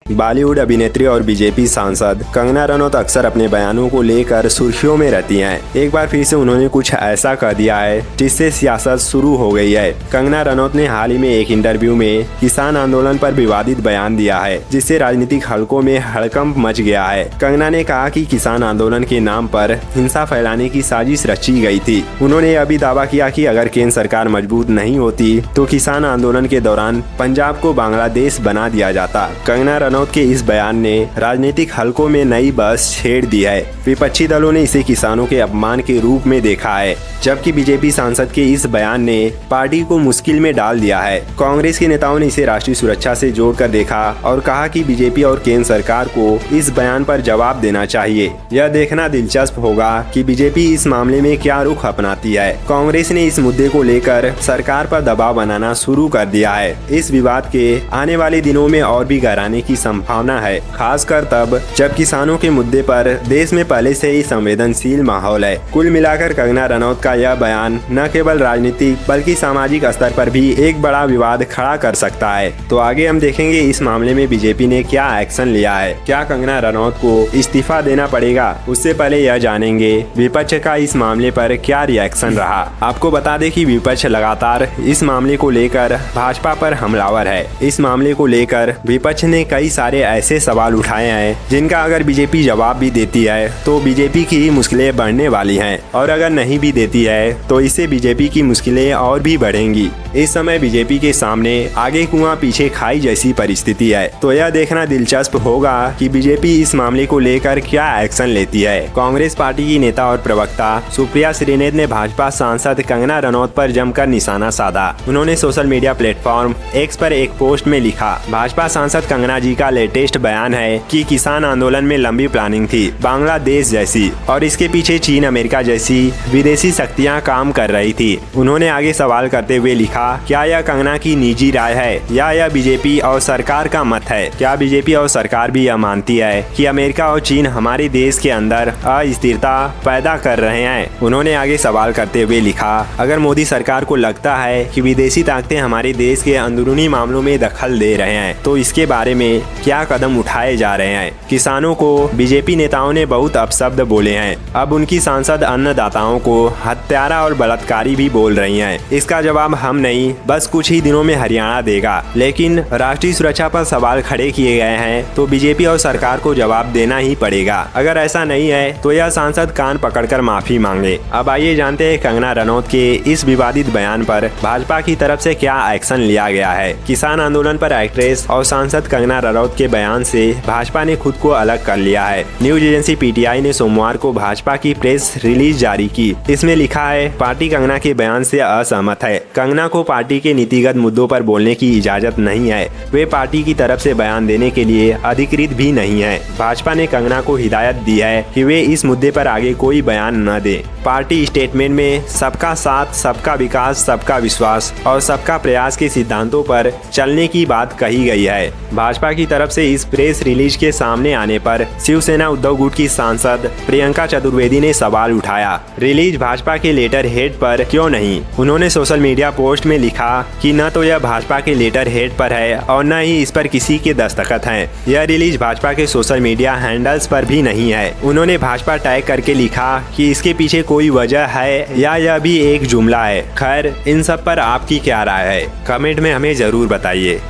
बॉलीवुड अभिनेत्री और बीजेपी सांसद कंगना रनौत अक्सर अपने बयानों को लेकर सुर्खियों में रहती हैं। एक बार फिर से उन्होंने कुछ ऐसा कह दिया है जिससे सियासत शुरू हो गई है। कंगना रनौत ने हाल ही में एक इंटरव्यू में किसान आंदोलन पर विवादित बयान दिया है, जिससे राजनीतिक हलकों में हड़कंप मच गया है। कंगना ने कहा कि किसान आंदोलन के नाम पर हिंसा फैलाने की साजिश रची गई थी। उन्होंने यह भी दावा किया कि अगर केंद्र सरकार मजबूत नहीं होती तो किसान आंदोलन के दौरान पंजाब को बांग्लादेश बना दिया जाता। कंगना रनौत के इस बयान ने राजनीतिक हलकों में नई बहस छेड़ दी है। विपक्षी दलों ने इसे किसानों के अपमान के रूप में देखा है, जबकि बीजेपी सांसद के इस बयान ने पार्टी को मुश्किल में डाल दिया है। कांग्रेस के नेताओं ने इसे राष्ट्रीय सुरक्षा से जोड़कर देखा और कहा कि बीजेपी और केंद्र सरकार को इस बयान पर जवाब देना चाहिए। यह देखना दिलचस्प होगा कि बीजेपी इस मामले में क्या रुख अपनाती है। कांग्रेस ने इस मुद्दे को लेकर सरकार पर दबाव बनाना शुरू कर दिया है। इस विवाद के आने वाले दिनों में और भी गहराने की संभावना है, खासकर तब जब किसानों के मुद्दे पर देश में पहले से ही संवेदनशील माहौल है। कुल मिलाकर कंगना रनौत का यह बयान न केवल राजनीतिक बल्कि सामाजिक स्तर पर भी एक बड़ा विवाद खड़ा कर सकता है। तो आगे हम देखेंगे इस मामले में बीजेपी ने क्या एक्शन लिया है। क्या कंगना रनौत को इस्तीफा देना पड़ेगा? उससे पहले यह जानेंगे विपक्ष का इस मामले पर क्या रिएक्शन रहा। आपको बता दें कि विपक्ष लगातार इस मामले को लेकर भाजपा पर हमलावर है। इस मामले को लेकर विपक्ष ने कई सारे ऐसे सवाल उठाए हैं जिनका अगर बीजेपी जवाब भी देती है तो बीजेपी की मुश्किलें बढ़ने वाली हैं, और अगर नहीं भी देती है तो इससे बीजेपी की मुश्किलें और भी बढ़ेंगी। इस समय बीजेपी के सामने आगे कुआं पीछे खाई जैसी परिस्थिति है। तो यह देखना दिलचस्प होगा कि बीजेपी इस मामले को लेकर क्या एक्शन लेती है। कांग्रेस पार्टी की नेता और प्रवक्ता सुप्रिया श्रीनेत ने भाजपा सांसद कंगना रनौत पर जमकर निशाना साधा। उन्होंने सोशल मीडिया प्लेटफॉर्म एक्स पर एक पोस्ट में लिखा, भाजपा सांसद कंगना जी का लेटेस्ट बयान है कि किसान आंदोलन में लंबी प्लानिंग थी, बांग्लादेश जैसी, और इसके पीछे चीन अमेरिका जैसी विदेशी शक्तियां काम कर रही थी। उन्होंने आगे सवाल करते हुए लिखा, क्या यह कंगना की निजी राय है या यह बीजेपी और सरकार का मत है? क्या बीजेपी और सरकार भी यह मानती है कि अमेरिका और चीन हमारे देश के अंदर अस्थिरता पैदा कर रहे हैं? उन्होंने आगे सवाल करते हुए लिखा, अगर मोदी सरकार को लगता है कि विदेशी ताकतें हमारे देश के अंदरूनी मामलों में दखल दे रहे हैं तो इसके बारे में क्या कदम उठाए जा रहे हैं? किसानों को बीजेपी नेताओं ने बहुत अपशब्द बोले हैं। अब उनकी सांसद अन्नदाताओं को हत्यारा और बलात्कारी भी बोल रही हैं। इसका जवाब हम नहीं, बस कुछ ही दिनों में हरियाणा देगा। लेकिन राष्ट्रीय सुरक्षा पर सवाल खड़े किए गए हैं तो बीजेपी और सरकार को जवाब देना ही पड़ेगा। अगर ऐसा नहीं है तो यह सांसद कान पकड़कर माफी मांगे। अब आइए जानते हैं कंगना रनौत के इस विवादित बयान पर भाजपा की तरफ से क्या एक्शन लिया गया है। किसान आंदोलन पर एक्ट्रेस और सांसद कंगना रनौत के बयान से भाजपा ने खुद को अलग कर लिया है। न्यूज एजेंसी पीटीआई ने सोमवार को भाजपा की प्रेस रिलीज जारी की। इसमें लिखा है, पार्टी कंगना के बयान से असहमत है। कंगना को पार्टी के नीतिगत मुद्दों पर बोलने की इजाजत नहीं है। वे पार्टी की तरफ से बयान देने के लिए अधिकृत भी नहीं है। भाजपा ने कंगना को हिदायत दी है कि वे इस मुद्दे पर आगे कोई बयान न दे। पार्टी स्टेटमेंट में सबका साथ, सबका विकास, सबका विश्वास और सबका प्रयास के सिद्धांतों पर चलने की बात कही गई है। भाजपा की तरफ से इस प्रेस रिलीज के सामने आने पर शिवसेना उद्धव गुट की सांसद प्रियंका चतुर्वेदी ने सवाल उठाया, रिलीज भाजपा के लेटर हेड पर क्यों नहीं? उन्होंने सोशल मीडिया पोस्ट में लिखा कि न तो यह भाजपा के लेटर हेड पर है और न ही इस पर किसी के दस्तखत हैं। यह रिलीज भाजपा के सोशल मीडिया हैंडल्स पर भी नहीं है। उन्होंने भाजपा टैग करके लिखा कि इसके पीछे कोई वजह है या यह भी एक जुमला है। खैर, इन सब पर आपकी क्या राय है? कमेंट में हमें जरूर बताइए।